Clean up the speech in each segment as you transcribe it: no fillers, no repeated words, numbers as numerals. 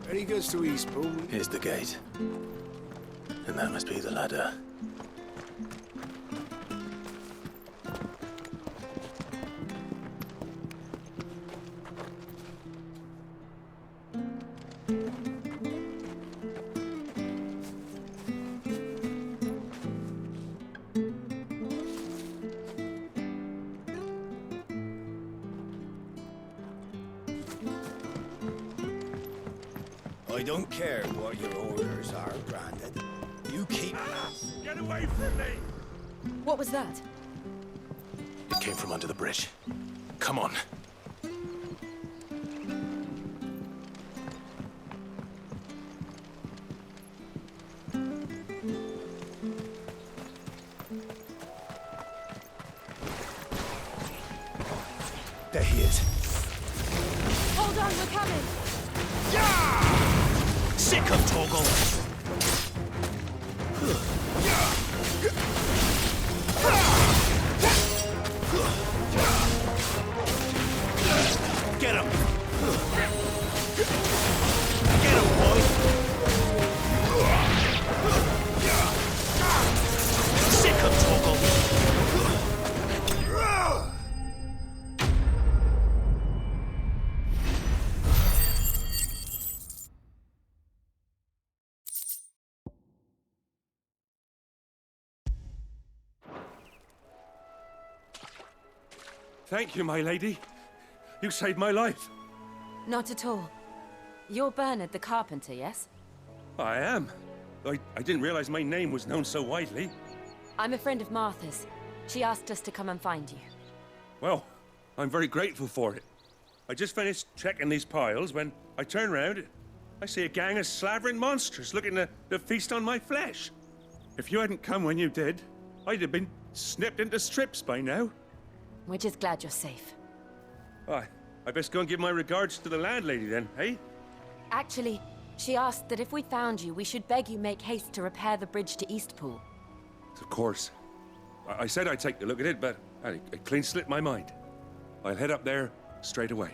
Ready goes to Eastpool. Here's the gate. And that must be the ladder. I don't care what your orders are, Grandad. You keep... Get away from me! What was that? It came from under the bridge. Come on. There he is. Hold on, we're coming! Sick of Torgal! Get him! Get him, boy! Sick of Torgal! Thank you, my lady. You saved my life. Not at all. You're Bernard the carpenter, yes? I am. I didn't realize my name was known so widely. I'm a friend of Martha's. She asked us to come and find you. Well, I'm very grateful for it. I just finished checking these piles when I turn round. I see a gang of slavering monsters looking to feast on my flesh. If you hadn't come when you did, I'd have been snipped into strips by now. We're just glad you're safe. I best go and give my regards to the landlady then, eh? Actually, she asked that if we found you, we should beg you make haste to repair the bridge to Eastpool. Of course. I said I'd take a look at it, but it clean slipped my mind. I'll head up there straight away.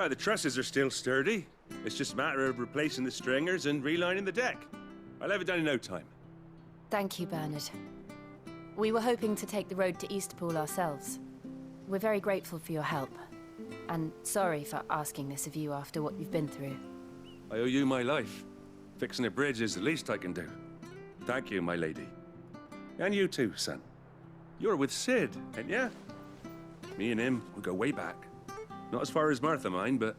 The trusses are still sturdy. It's just a matter of replacing the stringers and relining the deck. I'll have it done in no time. Thank you, Bernard. We were hoping to take the road to Eastpool ourselves. We're very grateful for your help. And sorry for asking this of you after what you've been through. I owe you my life. Fixing a bridge is the least I can do. Thank you, my lady. And you too, son. You're with Sid, ain't ya? Me and him will go way back. Not as far as Martha, mind, but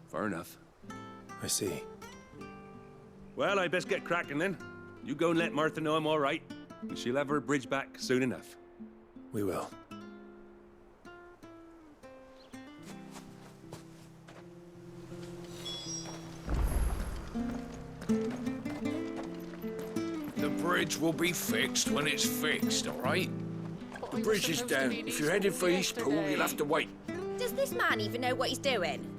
far enough. I see. Well, I best get cracking then. You go and let Martha know I'm all right, and she'll have her bridge back soon enough. We will. The bridge will be fixed when it's fixed, all right? The bridge is down. If you're headed for Eastpool, you'll have to wait. Does this man even know what he's doing?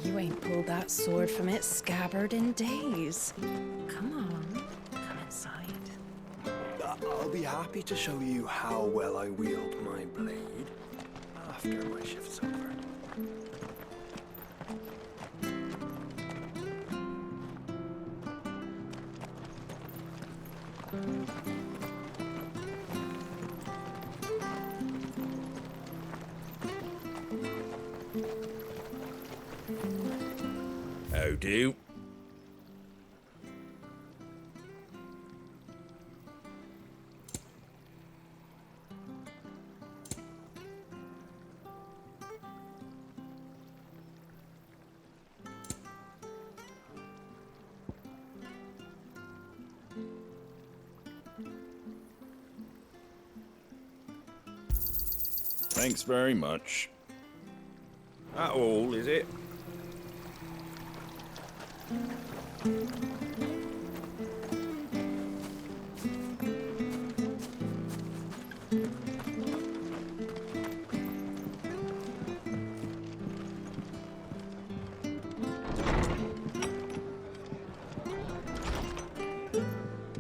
You ain't pulled that sword from its scabbard in days. Come on, come inside. I'll be happy to show you how well I wield my blade after my shift's over. How do? Thanks very much. That all, is it?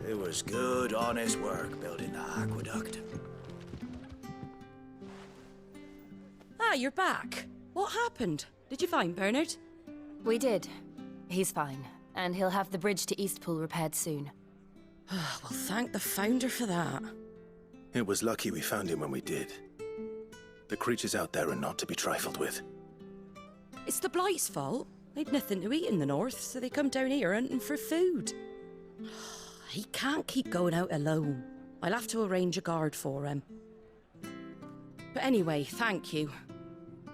It was good, honest work building the aqueduct. Ah, you're back. What happened? Did you find Bernard? We did. He's fine, and he'll have the bridge to Eastpool repaired soon. Well, thank the Founder for that. It was lucky we found him when we did. The creatures out there are not to be trifled with. It's the Blight's fault. They'd nothing to eat in the north, so they come down here hunting for food. He can't keep going out alone. I'll have to arrange a guard for him. But anyway, thank you.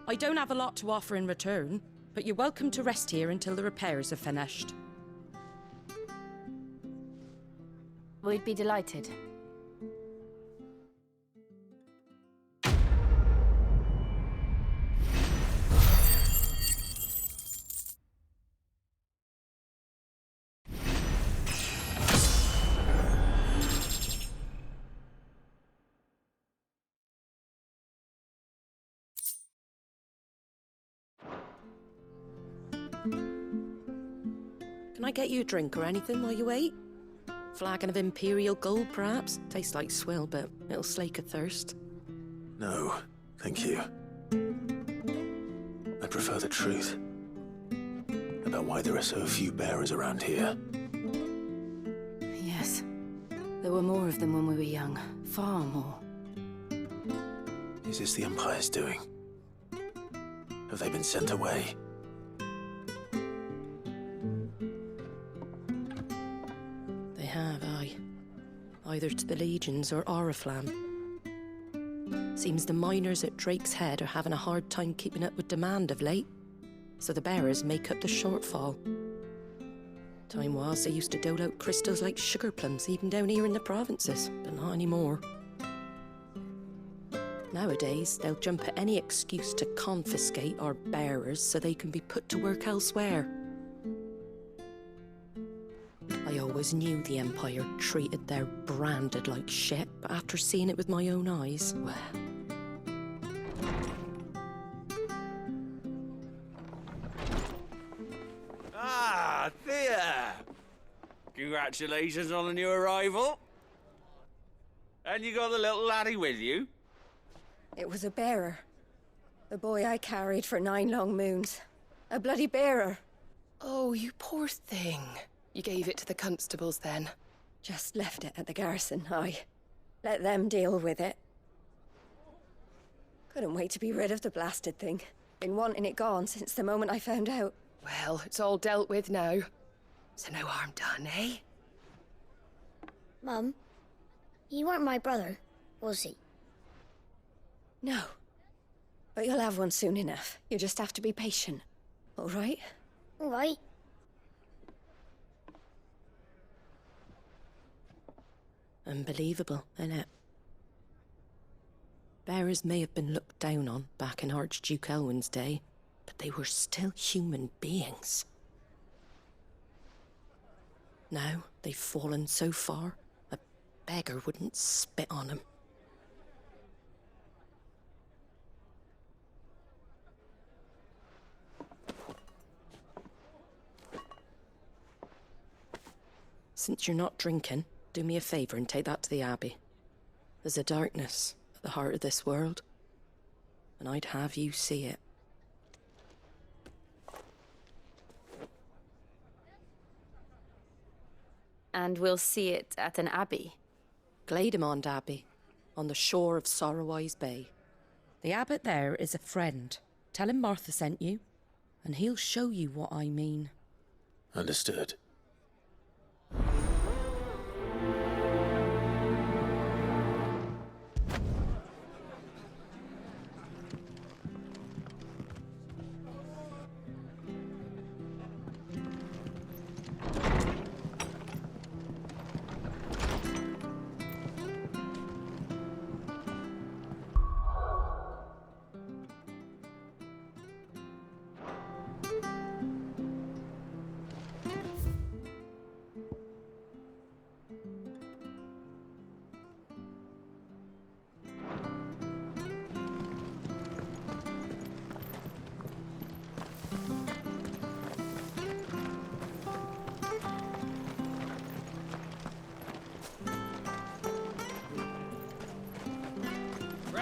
I don't have a lot to offer in return, but you're welcome to rest here until the repairs are finished. We'd be delighted. Can I get you a drink or anything while you wait? Flagon of Imperial Gold, perhaps? Tastes like swill, but it'll slake a thirst. No, thank you. I prefer the truth. About why there are so few bearers around here. Yes. There were more of them when we were young. Far more. Is this the Empire's doing? Have they been sent away? They have, aye. Either to the Legions or Oriflamme. Seems the miners at Drake's Head are having a hard time keeping up with demand of late, so the bearers make up the shortfall. Time was they used to dole out crystals like sugar plums even down here in the provinces, but not anymore. Nowadays, they'll jump at any excuse to confiscate our bearers so they can be put to work elsewhere. I always knew the Empire treated their branded like shit, but after seeing it with my own eyes, well... Ah, Thea! Congratulations on the new arrival. And you got the little laddie with you? It was a bearer. The boy I carried for 9 long moons. A bloody bearer. Oh, you poor thing. You gave it to the constables then? Just left it at the garrison, aye. Let them deal with it. Couldn't wait to be rid of the blasted thing. Been wanting it gone since the moment I found out. Well, it's all dealt with now. So no harm done, eh? Mum, you weren't my brother, was he? No. But you'll have one soon enough. You just have to be patient. All right? All right. Unbelievable, innit? Bearers may have been looked down on back in Archduke Elwin's day, but they were still human beings. Now they've fallen so far, a beggar wouldn't spit on them. Since you're not drinking, do me a favour and take that to the Abbey. There's a darkness at the heart of this world, and I'd have you see it. And we'll see it at an abbey. Glademond Abbey, on the shore of Sorrowwise Bay. The abbot there is a friend. Tell him Martha sent you, and he'll show you what I mean. Understood.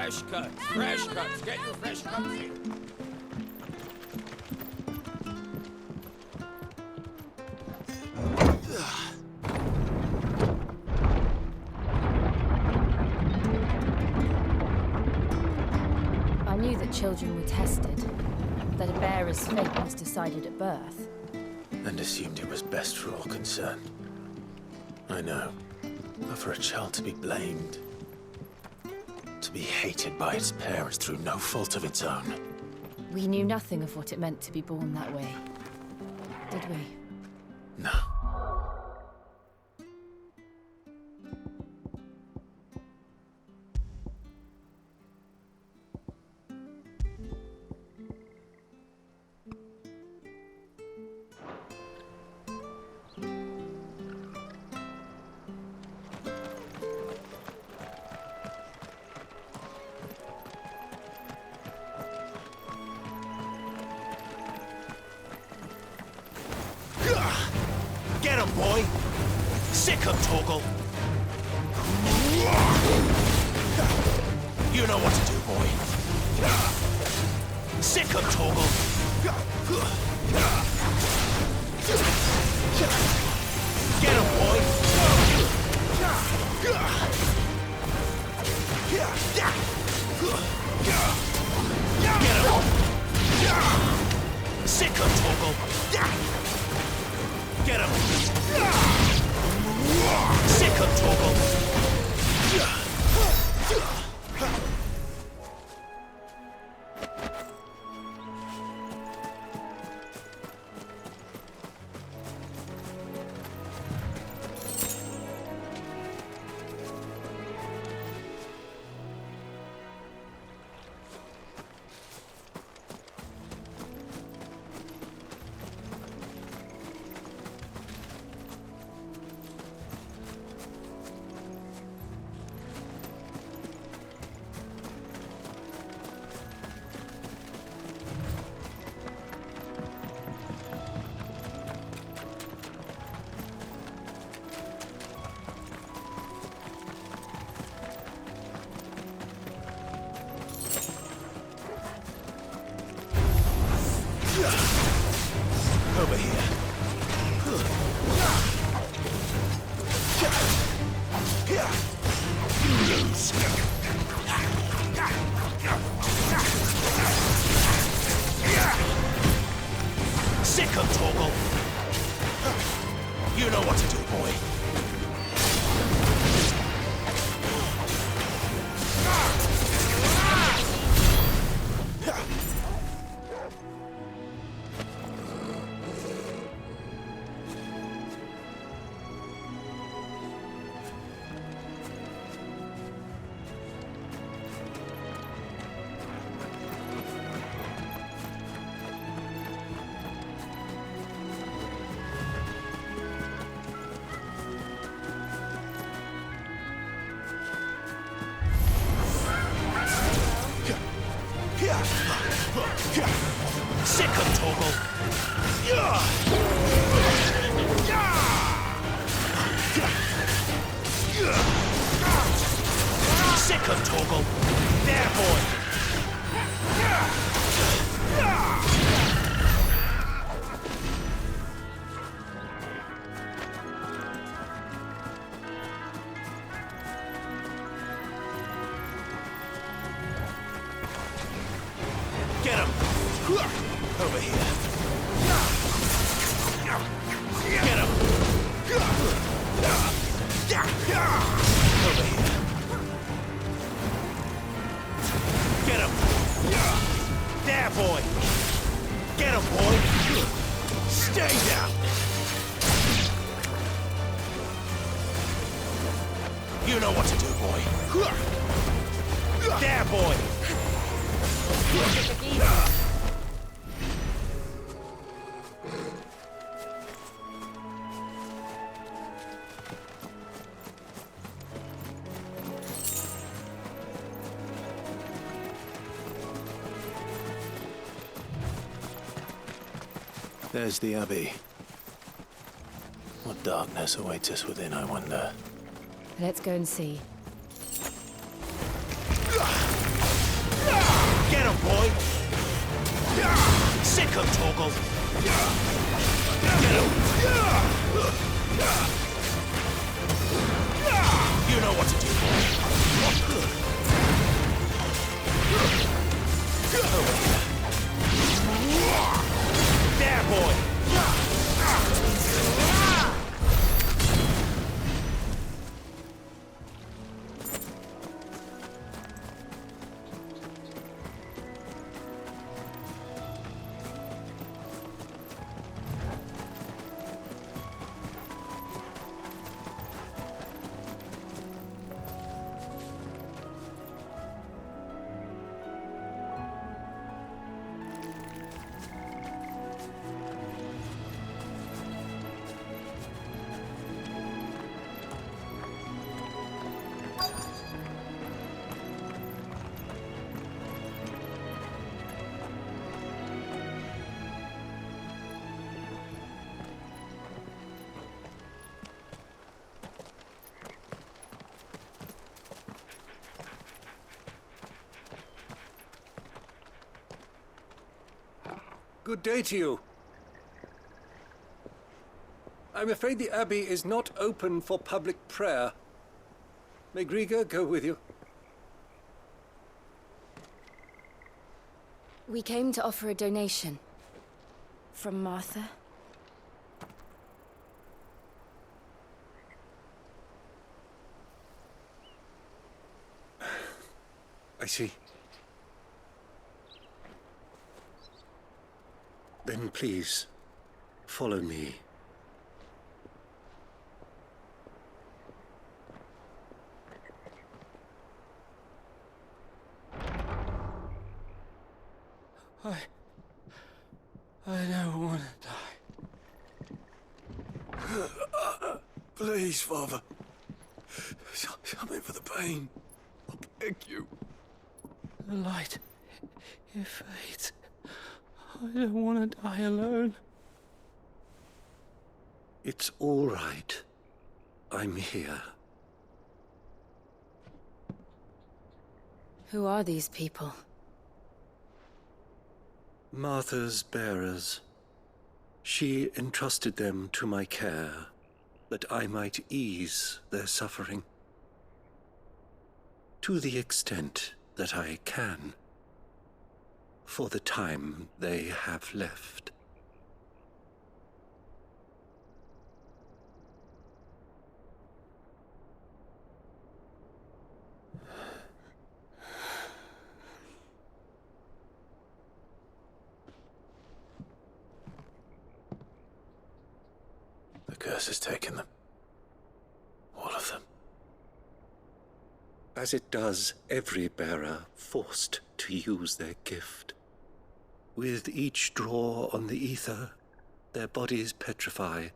Fresh cuts, fresh cuts. Get your fresh cuts in. I knew that children were tested, that a bearer's fate was decided at birth. And assumed it was best for all concerned. I know. But for a child to be blamed, to be hated by its parents through no fault of its own. We knew nothing of what it meant to be born that way, did we? No. Get him, boy! Sick him, Torgal! You know what to do, boy. Sick him, Torgal! Get him, boy! Get him! Sick him, Torgal! Get him! Sick him, Torgal! Over here. Sick him, Torgal. You know what to do, boy. Sick him, Torgal! Sick him, Torgal! There, boy! Get him! Over here. Get him! Over here. Get him! There, boy! Get him, boy! Stay down! You know what to do, boy. There, boy! There's the Abbey. What darkness awaits us within, I wonder. Let's go and see. boy! Sick him, Torgal! Get him! You know what to do, boy. There, boy! Good day to you. I'm afraid the Abbey is not open for public prayer. May Griga go with you? We came to offer a donation. From Martha. I see. Then please, follow me. I don't want to die. Please, Father. Something for the pain. I beg you. The light, it fades. I don't want to die alone. It's all right. I'm here. Who are these people? Martha's bearers. She entrusted them to my care, that I might ease their suffering. To the extent that I can. For the time they have left. The curse has taken them. All of them. As it does every bearer forced to use their gift. With each draw on the ether, their bodies petrify,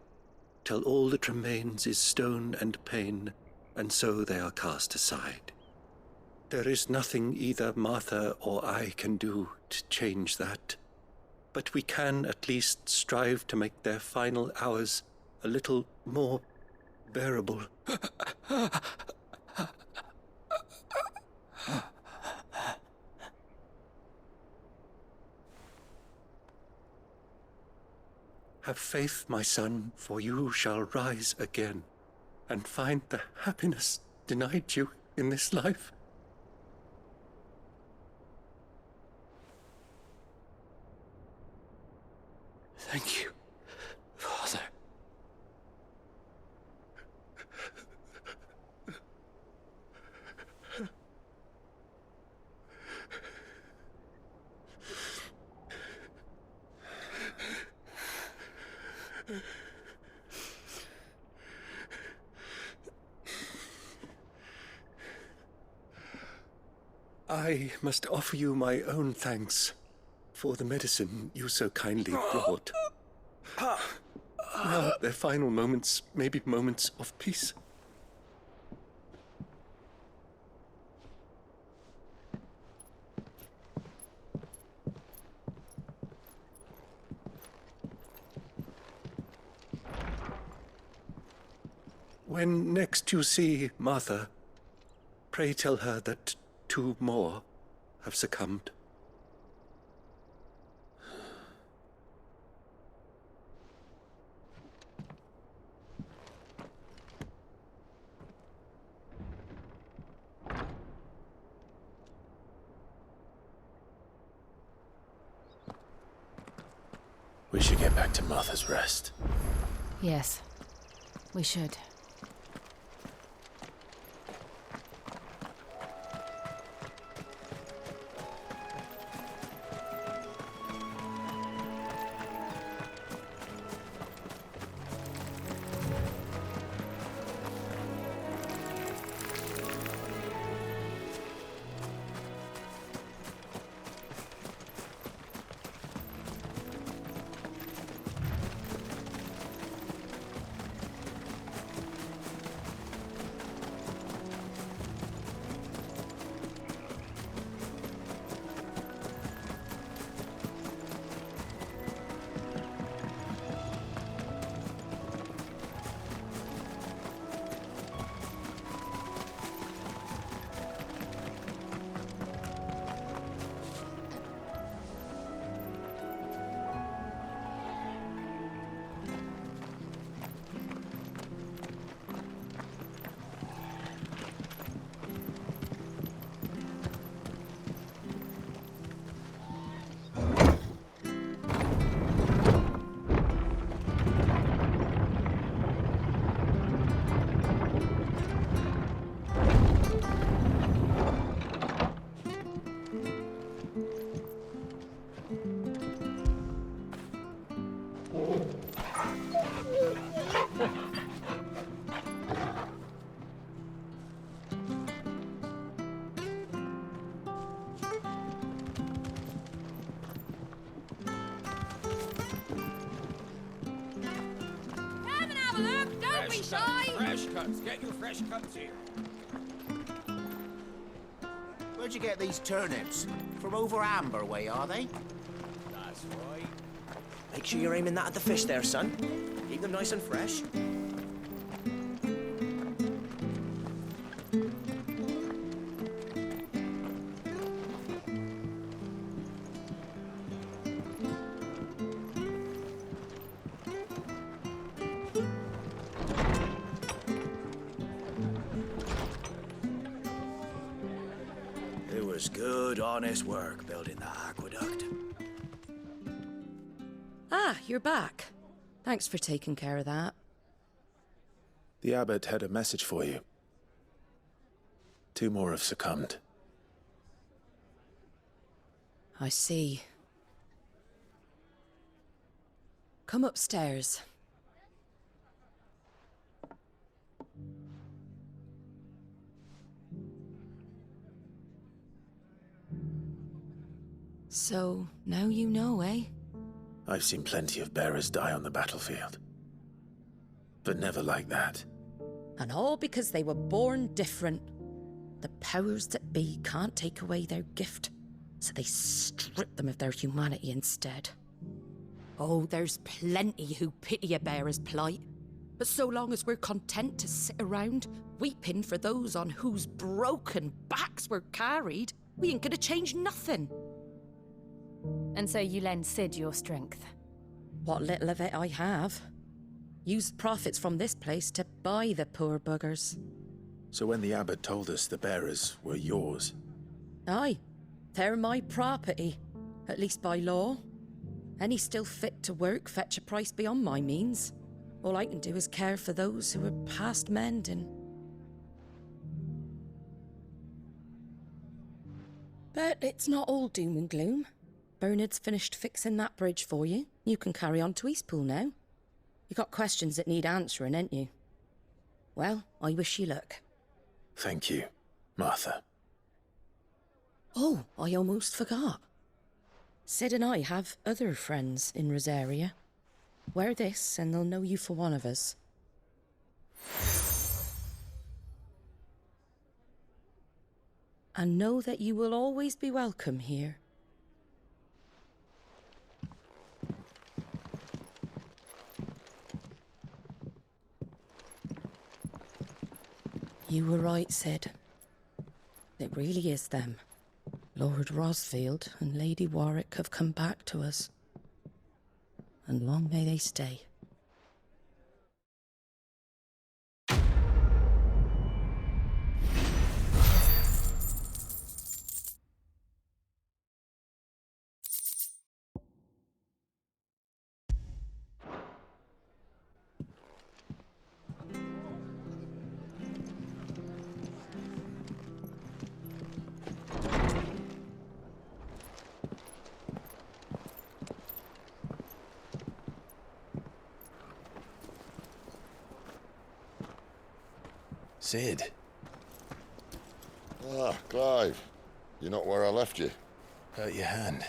till all that remains is stone and pain, and so they are cast aside. There is nothing either Martha or I can do to change that, but we can at least strive to make their final hours a little more bearable. Have faith, my son, for you shall rise again, and find the happiness denied you in this life. Thank you, Father. I must offer you my own thanks for the medicine you so kindly brought. Now, their final moments may be moments of peace. When next you see Martha, pray tell her that 2 more have succumbed. We should get back to Martha's Rest. Yes, we should. Don't be shy! Fresh cuts. Get your fresh cuts here. Where'd you get these turnips? From over Amber way, are they? That's right. Make sure you're aiming that at the fish there, son. Keep them nice and fresh. It was good, honest work building that aqueduct. Ah, you're back. Thanks for taking care of that. The abbot had a message for you. 2 more have succumbed. I see. Come upstairs. So, now you know, eh? I've seen plenty of bearers die on the battlefield. But never like that. And all because they were born different. The powers that be can't take away their gift, so they strip them of their humanity instead. Oh, there's plenty who pity a bearer's plight. But so long as we're content to sit around, weeping for those on whose broken backs we're carried, we ain't gonna change nothing. And so you lend Sid your strength? What little of it I have. Used profits from this place to buy the poor buggers. So when the abbot told us the bearers were yours... Aye, they're my property, at least by law. Any still fit to work fetch a price beyond my means. All I can do is care for those who are past mending. But it's not all doom and gloom. Bernard's finished fixing that bridge for you. You can carry on to Eastpool now. You got questions that need answering, ain't you? Well, I wish you luck. Thank you, Martha. Oh, I almost forgot. Sid and I have other friends in Rosaria. Wear this and they'll know you for one of us. And know that you will always be welcome here. You were right, Sid. It really is them. Lord Rosfield and Lady Warwick have come back to us. And long may they stay. Sid. Ah, Clive. You're not where I left you. Hurt your hand.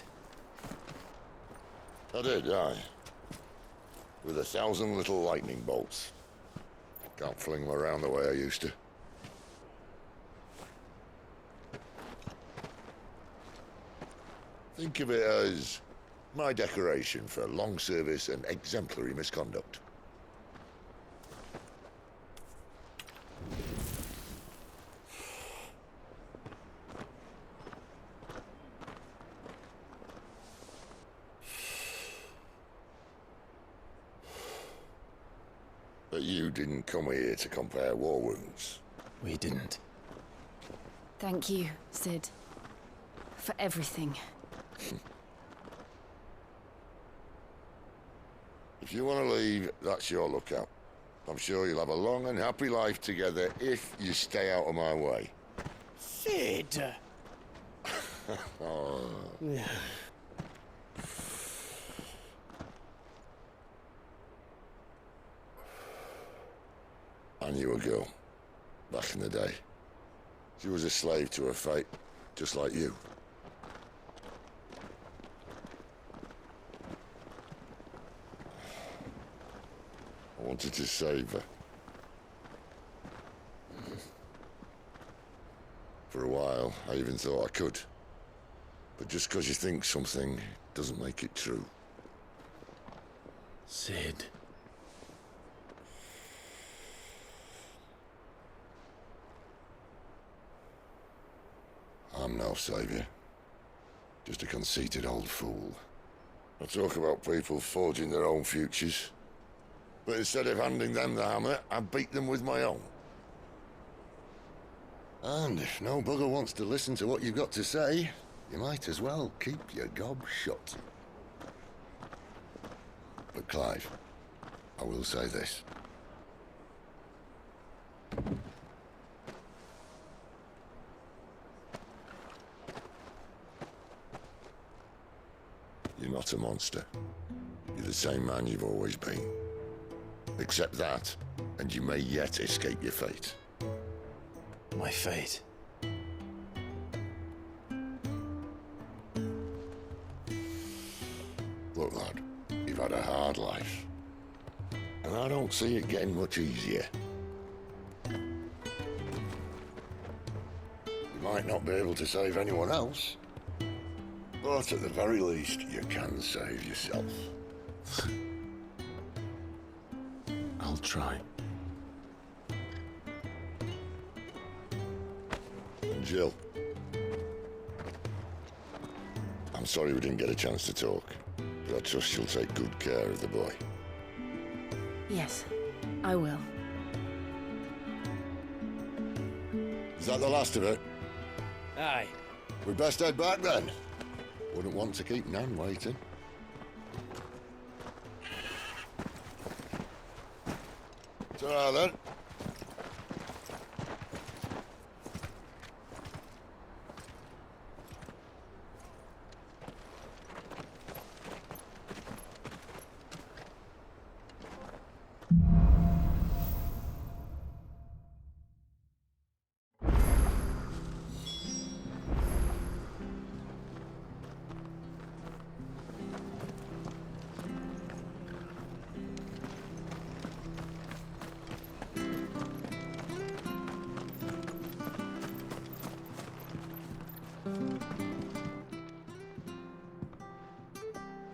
I did, aye. With 1,000 little lightning bolts. Can't fling them around the way I used to. Think of it as my decoration for long service and exemplary misconduct. But you didn't come here to compare war wounds. We didn't. Thank you, Sid. For everything. If you want to leave, that's your lookout. I'm sure you'll have a long and happy life together if you stay out of my way. Sid! Oh. I knew a girl, back in the day. She was a slave to her fate, just like you. I wanted to save her. For a while, I even thought I could. But just because you think something doesn't make it true. Sid. I'm no savior. Just a conceited old fool. I talk about people forging their own futures. But instead of handing them the hammer, I beat them with my own. And if no bugger wants to listen to what you've got to say, you might as well keep your gob shut. But Clive, I will say this. You're not a monster. You're the same man you've always been. Accept that, and you may yet escape your fate. My fate? Look, lad, you've had a hard life. And I don't see it getting much easier. You might not be able to save anyone else, but at the very least, you can save yourself. I'll try. And Jill, I'm sorry we didn't get a chance to talk, but I trust you'll take good care of the boy. Yes, I will. Is that the last of it? Aye. We'd best head back then. Wouldn't want to keep Nan waiting. Ta-ra then.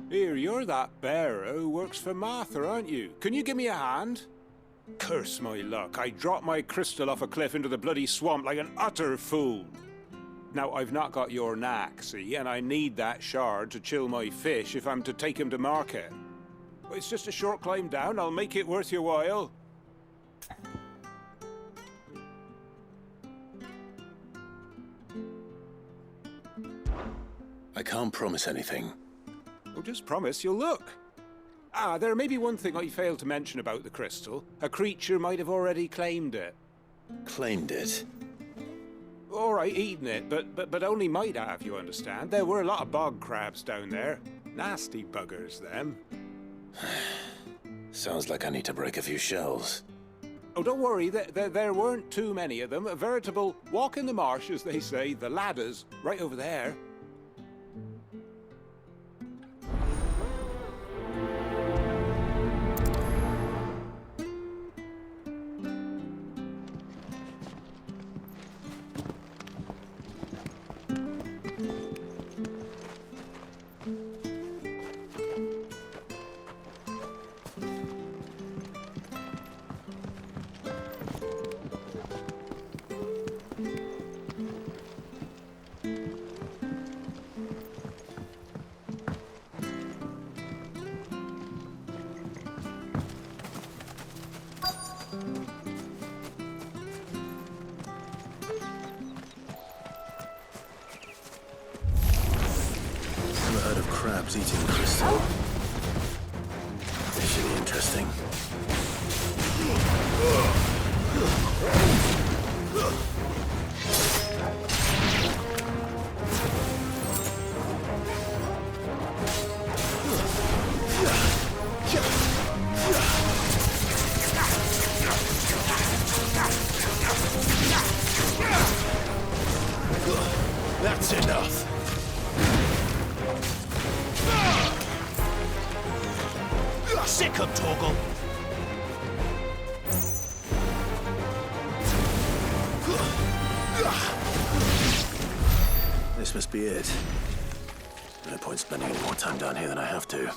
Here, you're that bearer who works for Martha, aren't you? Can you give me a hand? Curse my luck, I dropped my crystal off a cliff into the bloody swamp like an utter fool. Now, I've not got your knack, see, and I need that shard to chill my fish if I'm to take him to market. It's just a short climb down, I'll make it worth your while. I can't promise anything. Oh, just promise you'll look. Ah, there may be one thing I failed to mention about the crystal. A creature might have already claimed it. Claimed it? All right, eaten it, but only might have, you understand. There were a lot of bog crabs down there. Nasty buggers, them. Sounds like I need to break a few shells. Oh, don't worry, there weren't too many of them. A veritable walk in the marsh, as they say, the ladders, right over there. Crabs eating crystal. This should be interesting. That's enough. Sick of Torgal. This must be it. No point spending any more time down here than I have to.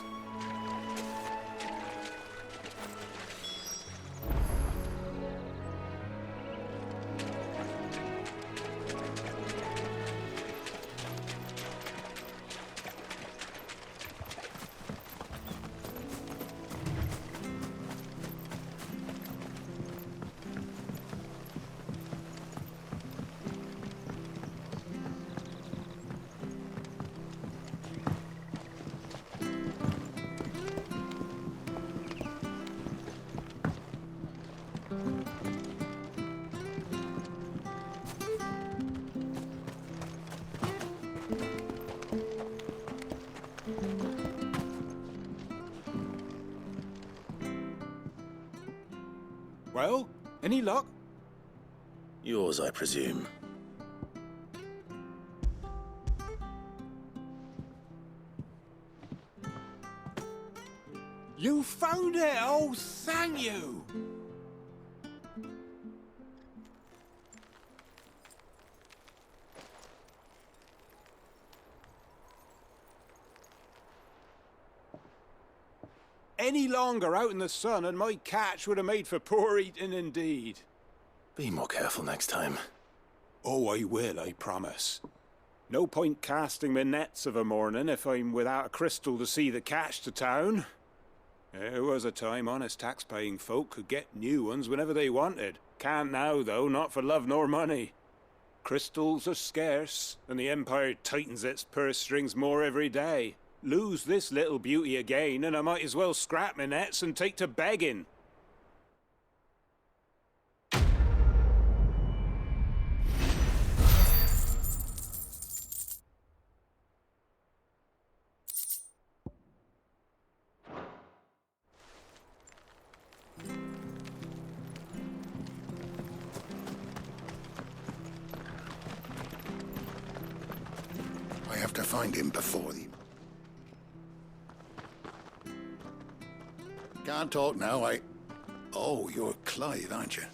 Well, any luck? Yours, I presume. You found it! Oh, thank you! Any longer out in the sun and my catch would have made for poor eating indeed. Be more careful next time. Oh, I will, I promise. No point casting my nets of a morning if I'm without a crystal to see the catch to town. There was a time honest tax-paying folk could get new ones whenever they wanted. Can't now, though, not for love nor money. Crystals are scarce, and the Empire tightens its purse strings more every day. Lose this little beauty again, and I might as well scrap my nets and take to begging. I have to find him before the... Can't talk now, Oh, you're Clive, aren't you?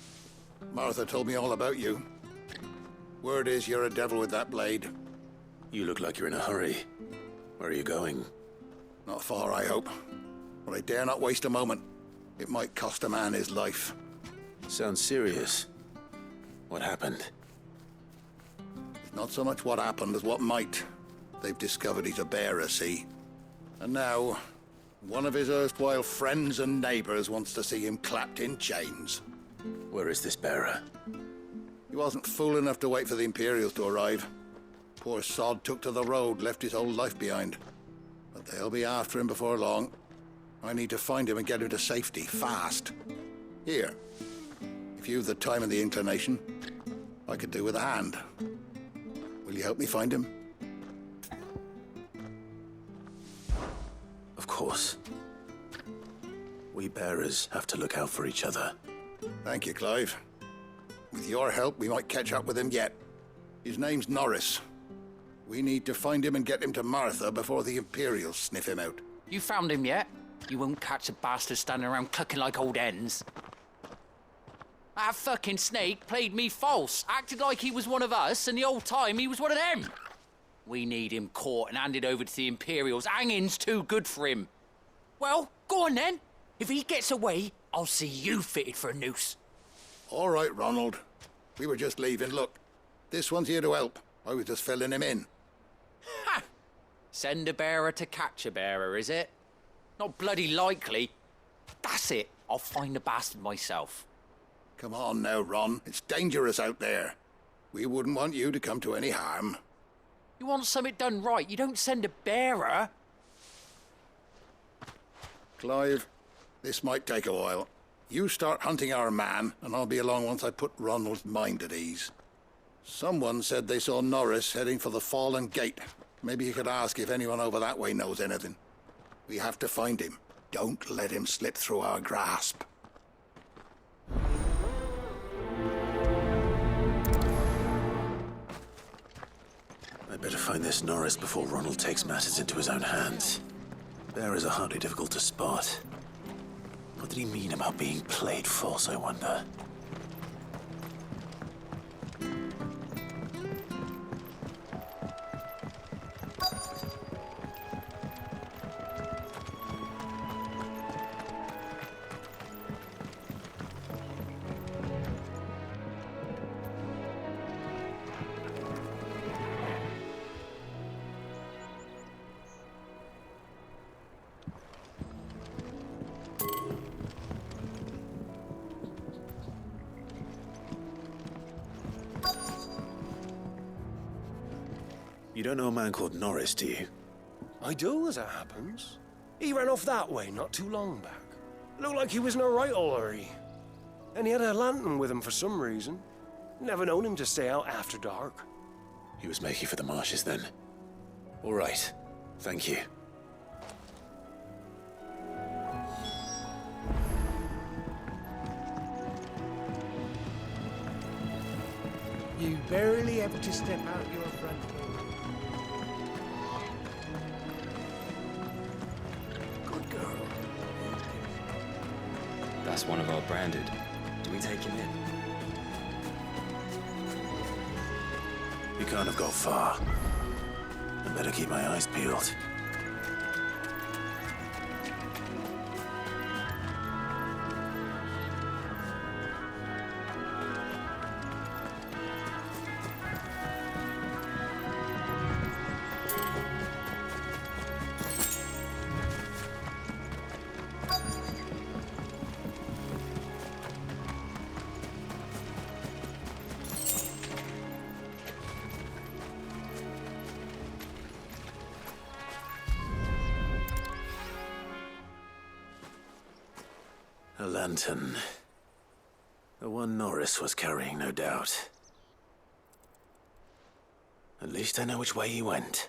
Martha told me all about you. Word is you're a devil with that blade. You look like you're in a hurry. Where are you going? Not far, I hope. But I dare not waste a moment. It might cost a man his life. Sounds serious. What happened? It's not so much what happened as what might. They've discovered he's a bearer, see? And now, one of his erstwhile friends and neighbors wants to see him clapped in chains. Where is this bearer? He wasn't fool enough to wait for the Imperials to arrive. Poor sod took to the road, left his whole life behind. But they'll be after him before long. I need to find him and get him to safety, fast. Here, if you've the time and the inclination, I could do with a hand. Will you help me find him? Of course. We bearers have to look out for each other. Thank you, Clive. With your help, we might catch up with him yet. His name's Norris. We need to find him and get him to Martha before the Imperials sniff him out. You found him yet? You won't catch a bastard standing around clucking like old hens. That fucking snake played me false, acted like he was one of us, and the whole time he was one of them. We need him caught and handed over to the Imperials. Hanging's too good for him. Well, go on then. If he gets away, I'll see you fitted for a noose. All right, Ronald. We were just leaving. Look, this one's here to help. I was just filling him in. Ha! Send a bearer to catch a bearer, is it? Not bloody likely. That's it. I'll find the bastard myself. Come on now, Ron. It's dangerous out there. We wouldn't want you to come to any harm. You want something done right, you don't send a bearer. Clive, this might take a while. You start hunting our man, and I'll be along once I put Ronald's mind at ease. Someone said they saw Norris heading for the Fallen Gate. Maybe you could ask if anyone over that way knows anything. We have to find him. Don't let him slip through our grasp. I'd better find this Norris before Ronald takes matters into his own hands. Bearers are hardly difficult to spot. What did he mean about being played false, I wonder? You don't know a man called Norris, do you? I do, as it happens. He ran off that way not too long back. Looked like he was in a right old hurry. And he had a lantern with him for some reason. Never known him to stay out after dark. He was making for the marshes then. All right. Thank you. You barely have to step out your front door. Good girl. That's one of our branded. Do we take him in? He can't have gone far. I better keep my eyes peeled. A lantern. The one Norris was carrying, no doubt. At least I know which way he went.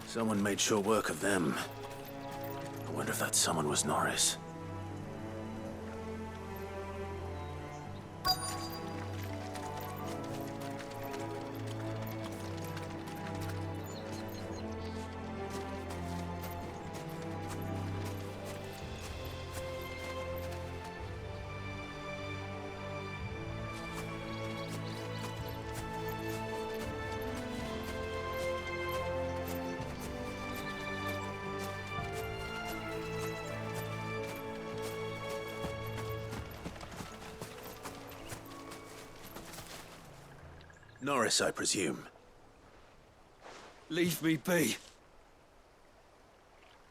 Someone made short work of them. I wonder if that someone was Norris. Norris, I presume. Leave me be.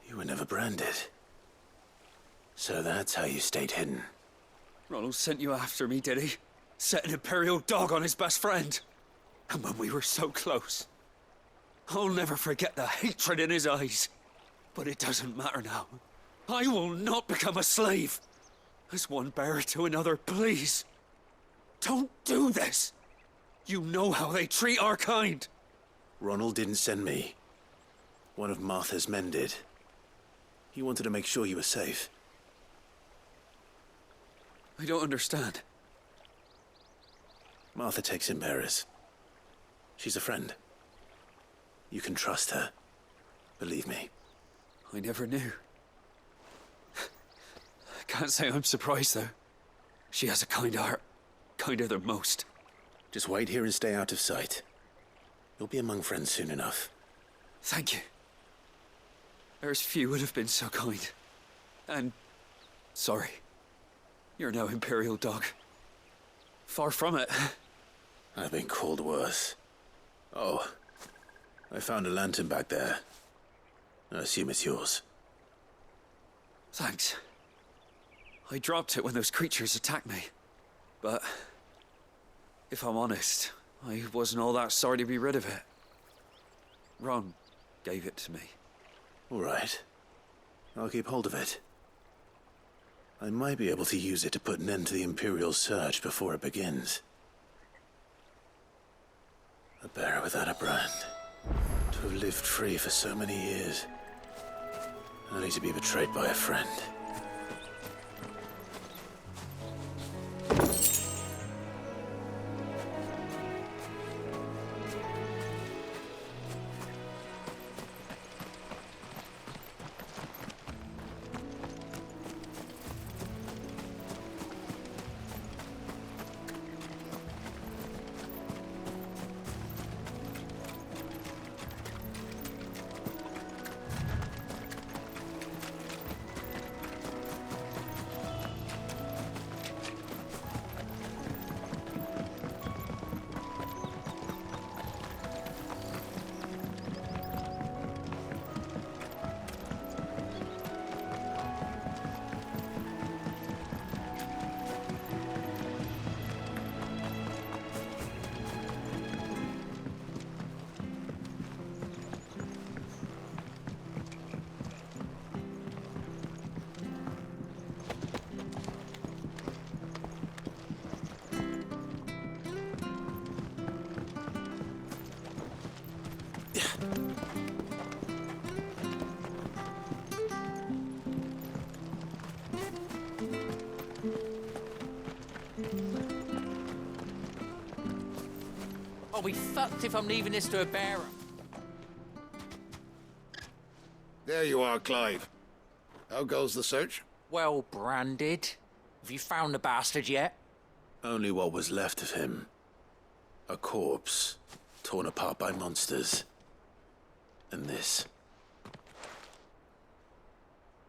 You were never branded. So that's how you stayed hidden. Ronald sent you after me, did he? Set an Imperial dog on his best friend. And when we were so close, I'll never forget the hatred in his eyes. But it doesn't matter now. I will not become a slave. As one bearer to another, please. Don't do this. You know how they treat our kind. Ronald didn't send me. One of Martha's men did. He wanted to make sure you were safe. I don't understand. Martha takes in bearers. She's a friend. You can trust her. Believe me. I never knew. I can't say I'm surprised, though. She has a kind heart. Kinder than most. Just wait here and stay out of sight. You'll be among friends soon enough. Thank you. There's few would have been so kind. And... sorry. You're no Imperial dog. Far from it. I've been called worse. Oh, I found a lantern back there. I assume it's yours. Thanks. I dropped it when those creatures attacked me. But... if I'm honest, I wasn't all that sorry to be rid of it. Ron gave it to me. All right. I'll keep hold of it. I might be able to use it to put an end to the Imperial search before it begins. A bearer without a brand. To have lived free for so many years. Only to be betrayed by a friend. I'll be fucked if I'm leaving this to a bearer. There you are, Clive. How goes the search? Well branded. Have you found the bastard yet? Only what was left of him. A corpse, torn apart by monsters. And this.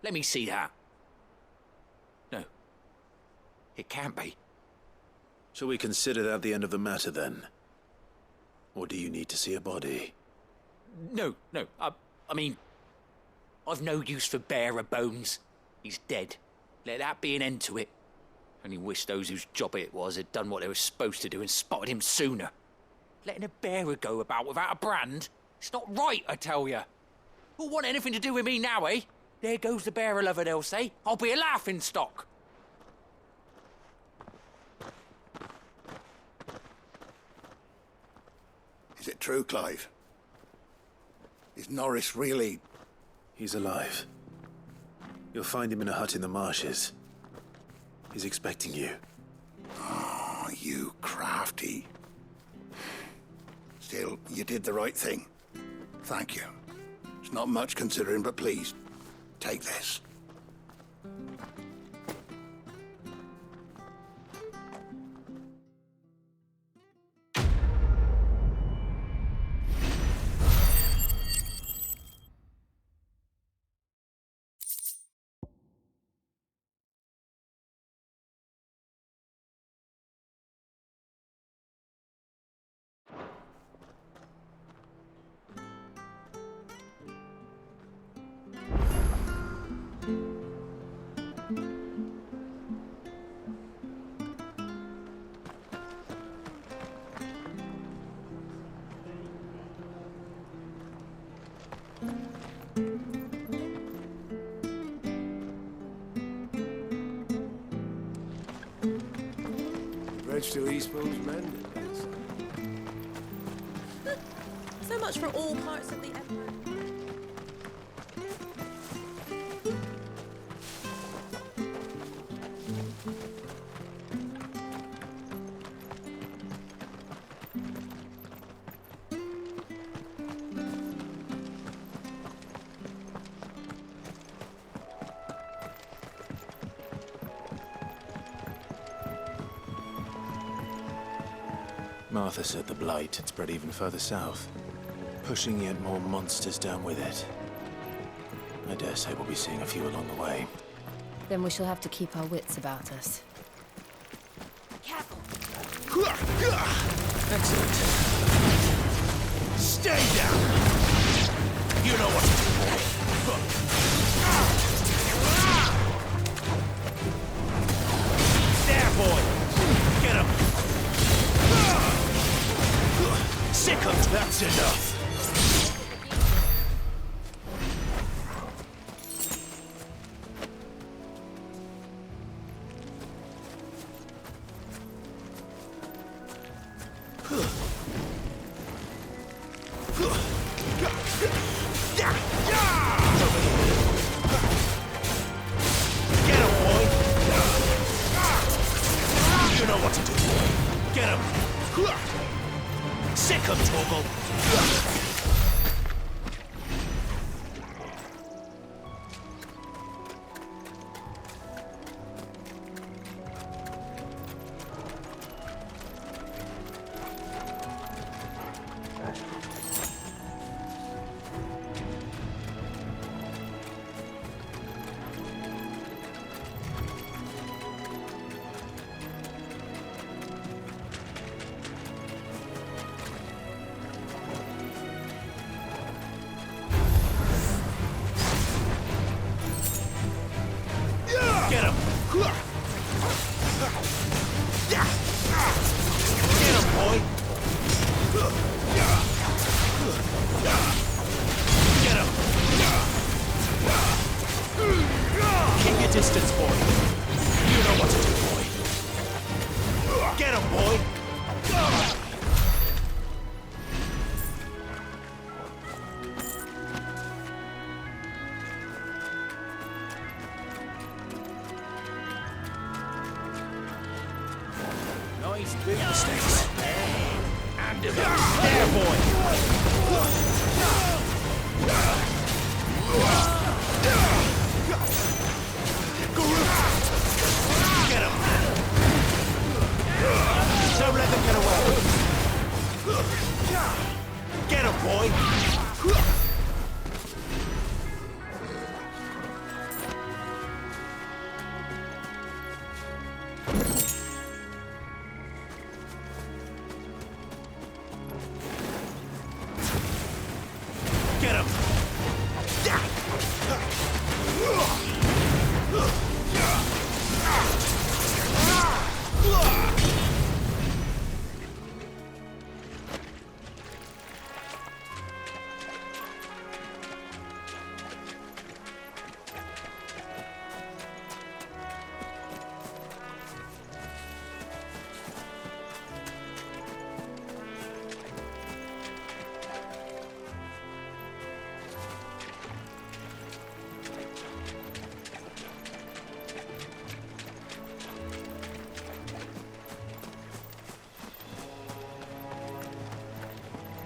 Let me see that. No. It can't be. Shall we consider that the end of the matter, then? Or do you need to see a body? No. I mean... I've no use for bearer bones. He's dead. Let that be an end to it. Only wish those whose job it was had done what they were supposed to do and spotted him sooner. Letting a bearer go about without a brand? It's not right, I tell you. Who'll want anything to do with me now, eh? There goes the bearer lover, they'll say. I'll be a laughingstock. Is it true, Clive? Is Norris really... He's alive. You'll find him in a hut in the marshes. He's expecting you. Oh, you crafty. Still, you did the right thing. Thank you. It's not much considering, but please, take this. much to Eastpool's mended, son. So much for all parts of the Empire. Martha said the blight had spread even further south, pushing yet more monsters down with it. I dare say we'll be seeing a few along the way. Then we shall have to keep our wits about us. Excellent. Stay down! You know what to do, boy. There, boy! Get him! Sick of that's enough! Get him! Get him, boy! Get him! Keep your distance, boy. You know what to do, boy. Get him, boy! Nice big mistakes. And there, boy. Get him. Don't let them get away. Get him, boy. Get him!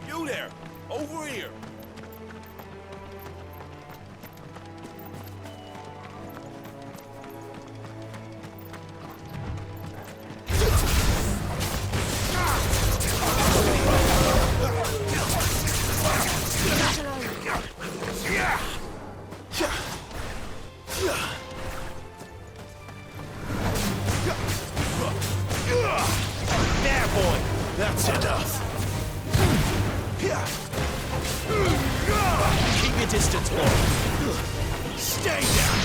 You there! Over here! There, boy! That's enough! Keep your distance, boy. Stay down.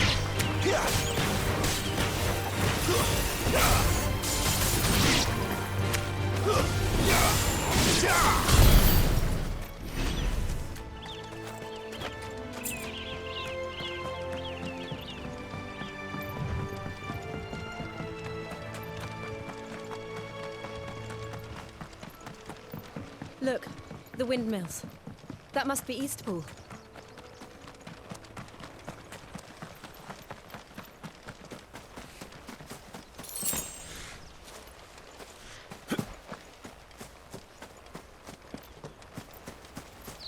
Look, the windmills. That must be Eastpool.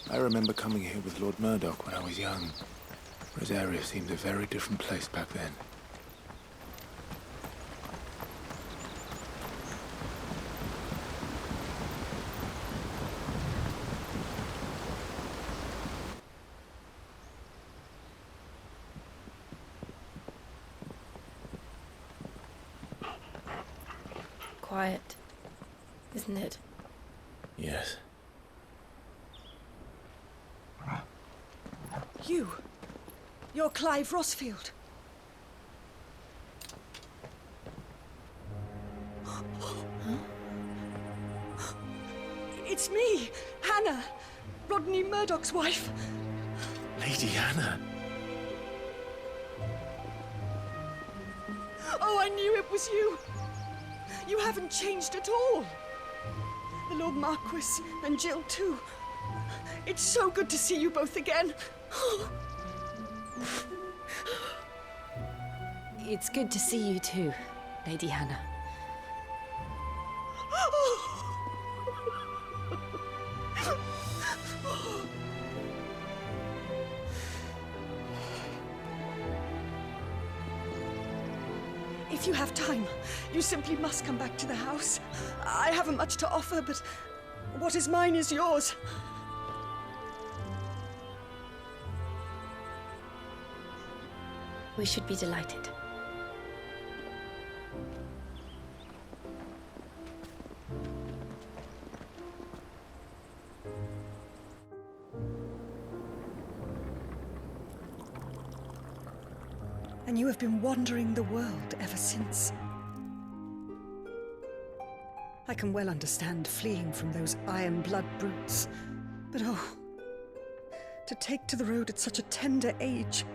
I remember coming here with Lord Murdoch when I was young. Rosaria seemed a very different place back then. Quiet, isn't it? Yes. You're Clive Rossfield. It's me, Hannah, Rodney Murdoch's wife. Lady Hannah. Oh, I knew it was you. You haven't changed at all. The Lord Marquis and Jill too. It's so good to see you both again. It's good to see you too, Lady Hannah. If you have time, you simply must come back to the house. I haven't much to offer, but what is mine is yours. We should be delighted. And you have been wandering the world ever since. I can well understand fleeing from those iron blood brutes, but oh, to take to the road at such a tender age.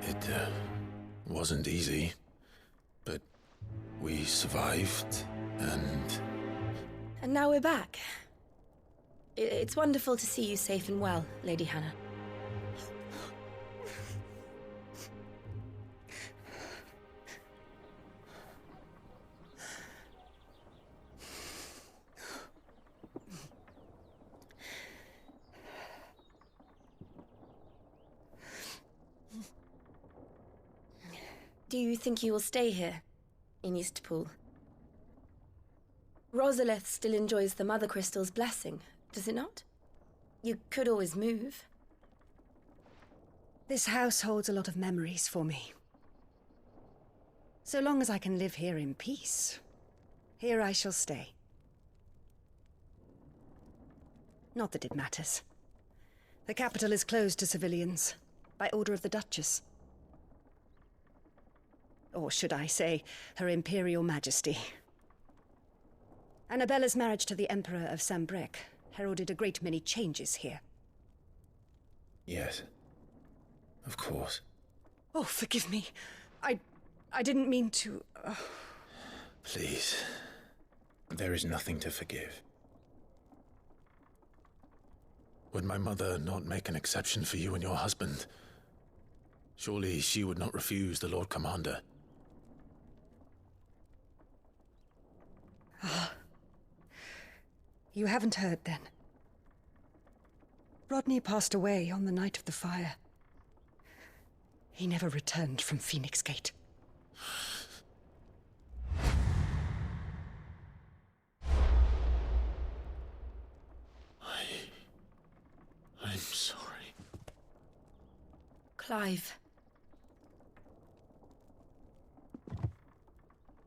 It wasn't easy, but we survived, and... And now we're back. It's wonderful to see you safe and well, Lady Hannah. Do you think you will stay here, in Eastpool? Rosalith still enjoys the Mother Crystal's blessing, does it not? You could always move. This house holds a lot of memories for me. So long as I can live here in peace, here I shall stay. Not that it matters. The capital is closed to civilians, by order of the Duchess. Or should I say, Her Imperial Majesty. Annabella's marriage to the Emperor of Sambrec heralded a great many changes here. Yes. Of course. Oh, forgive me. I didn't mean to... Please. There is nothing to forgive. Would my mother not make an exception for you and your husband? Surely she would not refuse the Lord Commander. You haven't heard, then. Rodney passed away on the night of the fire. He never returned from Phoenix Gate. I'm sorry. Clive.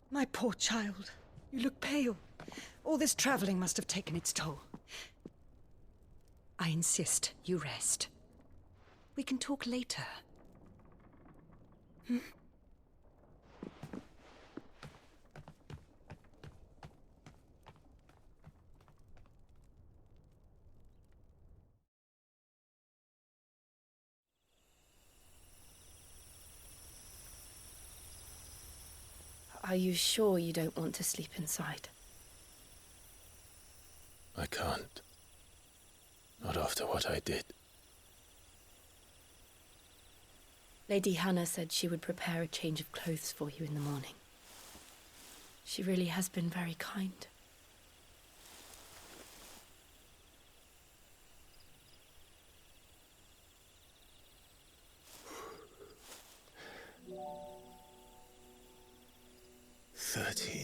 My poor child. You look pale. All this traveling must have taken its toll. I insist you rest. We can talk later. Hmm? Are you sure you don't want to sleep inside? I can't. Not after what I did. Lady Hannah said she would prepare a change of clothes for you in the morning. She really has been very kind.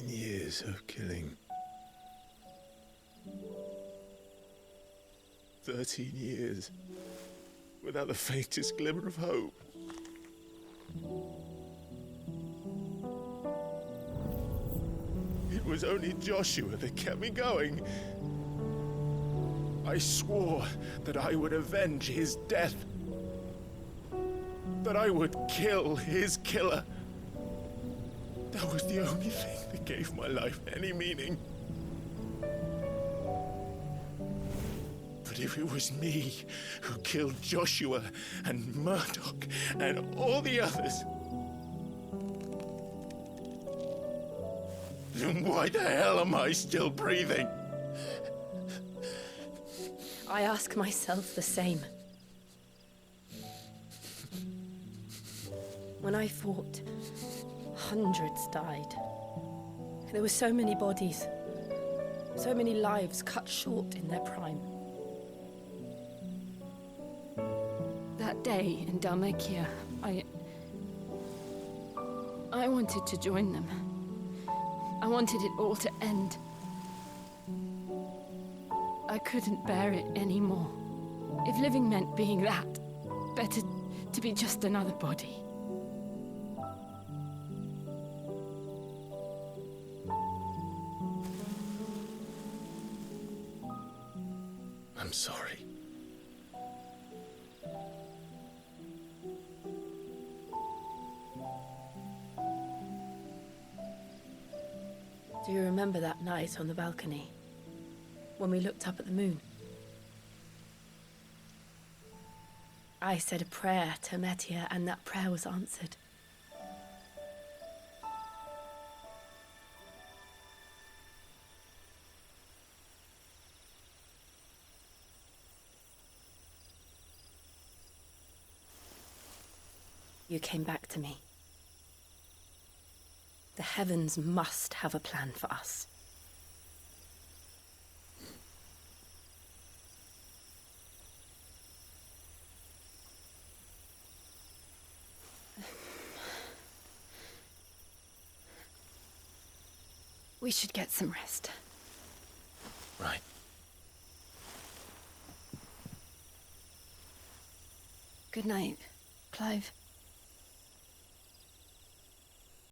Years of killing. 13 years without the faintest glimmer of hope. It was only Joshua that kept me going. I swore that I would avenge his death. That I would kill his killer. That was the only thing that gave my life any meaning. But if it was me who killed Joshua and Murdoch and all the others, then why the hell am I still breathing? I ask myself the same. When I fought, hundreds died. There were so many bodies, so many lives cut short in their prime. That day in Dalmekia, I wanted to join them. I wanted it all to end. I couldn't bear it anymore. If living meant being that, better to be just another body. I'm sorry. Do you remember that night on the balcony, when we looked up at the moon? I said a prayer to Metia, and that prayer was answered. You came back to me. The heavens must have a plan for us. We should get some rest. Right. Good night, Clive.